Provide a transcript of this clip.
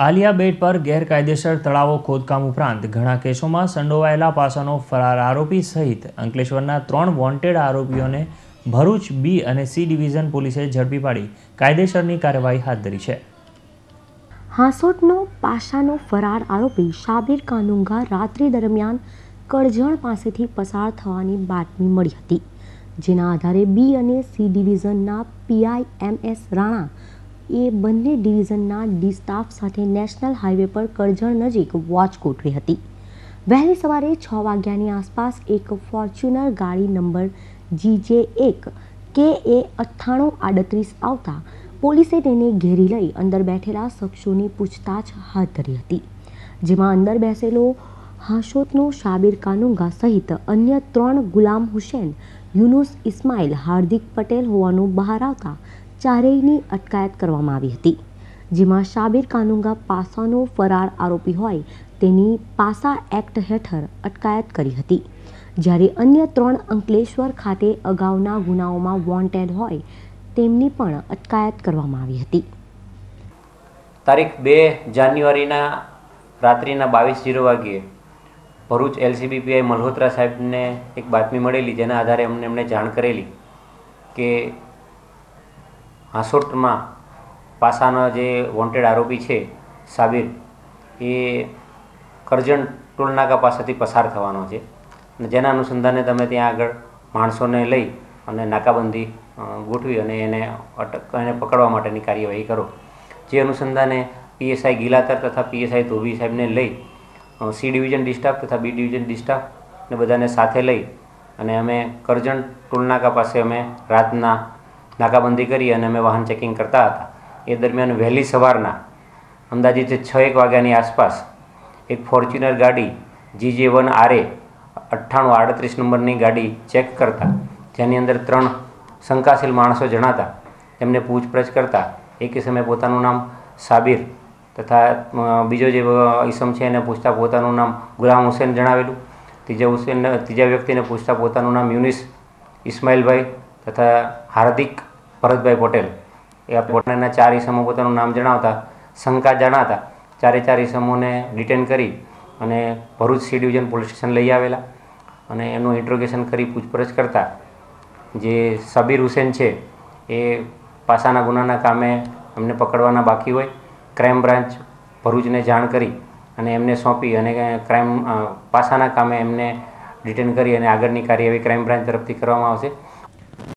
આલિયા બેટ પર ગેરકાયદેસર તળાવો ખોદકામ ઉપરાંત ઘણા કેસોમાં સંડોવાયેલા પાસાનો ફરાર આરોપી સહિત અંકલેશ્વરના 3 વોન્ટેડ આરોપીઓને ભરૂચ બી અને સી ડિવિઝન પોલીસે ઝડપી પાડી કાયદેસરની કાર્યવાહી હાથ ધરી છે. હાંસોટનો પાસાનો ફરાર આરોપી શાબીર કાનુંગા રાત્રિ દરમિયાન કરજણ પાસેથી પસાર થવાની બાતમી મળી હતી, જેના આધારે બી અને સી ડિવિઝનના પીઆઈ MS રાણા એ બંને ડિવિઝનના ડી સ્ટાફ સાથે નેશનલ હાઈવે પર કરજણ નજીક વોચ ગોઠવી હતી. વહેલી સવારે 6 વાગ્યાની આસપાસ એક ફોર્ચ્યુનર ગાડી નંબર GJ1 KA 9838 આવતા પોલીસે તેને ઘેરી લઈ અંદર બેઠેલા શખ્સોની પૂછતાછ હાથ ધરી હતી, જેમાં અંદર બેસેલો હાંસોટનો શાબીર કાનુંગા સહિત અન્ય 3 ગુલામ હુસેન, યુનુસ ઇસ્માઇલ, હાર્દિક પટેલ હોવાનું બહાર આવતા ચારેયની અટકાયત કરવામાં આવી હતી, જેમાં શાબીર કાનુંગા પાસાનો ફરાર આરોપી હોય તેની પાસા એક્ટ હેઠળ અટકાયત કરી હતી, જ્યારે અન્ય 3 અંકલેશ્વર ખાતે અગાઉના ગુનાઓમાં વોન્ટેડ હોય તેમની પણ અટકાયત કરવામાં આવી હતી. તારીખ 2 જાન્યુઆરીના રાત્રિના 22:00 વાગ્યે ભરૂચ LCB PI મલ્હોત્રા સાહેબને એક બાતમી મળેલી, જેના આધારે એમણે જાણ કરેલી કે હાંસોટમાં પાસાના જે વોન્ટેડ આરોપી છે શાબીર, એ કરજણ ટોલનાકા પાસેથી પસાર થવાનો છે, અને જેના અનુસંધાને તમે ત્યાં આગળ માણસોને લઈ અને નાકાબંધી ગોઠવી અને એને પકડવા માટેની કાર્યવાહી કરો. જે અનુસંધાને PSI ગિલાતર તથા PSI ધોબી સાહેબને લઈ સી ડિવિઝન ડી સ્ટાફ તથા બી ડિવિઝન ડી સ્ટાફને બધાને સાથે લઈ અને અમે કરજણ ટોલનાકા પાસે અમે રાતના નાકાબંધી કરી અને અમે વાહન ચેકિંગ કરતા હતા. એ દરમિયાન વહેલી સવારના અંદાજિત 6-1 વાગ્યાની આસપાસ એક ફોર્ચ્યુનર ગાડી GJ1 RA 9838 નંબરની ગાડી ચેક કરતા, જેની અંદર 3 શંકાશીલ માણસો જણાતા તેમને પૂછપરછ કરતા એક સમયે પોતાનું નામ શાબીર તથા બીજો જે ઈસમ છે એને પૂછતા પોતાનું નામ ગુલામ હુસેન જણાવેલું, ત્રીજા વ્યક્તિને પૂછતા પોતાનું નામ યુનિસ ઇસ્માઇલભાઈ તથા હાર્દિક ભરતભાઈ પટેલ, એ આ પોતાના 4 ઈસમો પોતાનું નામ જણાવતા શંકા જણાતા 4 ઈસમોને ડિટેન કરી અને Bharuch C division police station લઈ આવેલા અને એનું ઇન્ટ્રોગેશન કરી પૂછપરછ કરતા જે શાબીર હુસેન છે એ પાસાના ગુનાના કામે એમને પકડવાના બાકી હોય ક્રાઇમ બ્રાન્ચ ભરૂચને જાણ કરી અને એમને સોંપી અને પાસાના કામે એમને ડિટેન કરી અને આગળની કાર્યવાહી ક્રાઇમ બ્રાન્ચ તરફથી કરવામાં આવશે.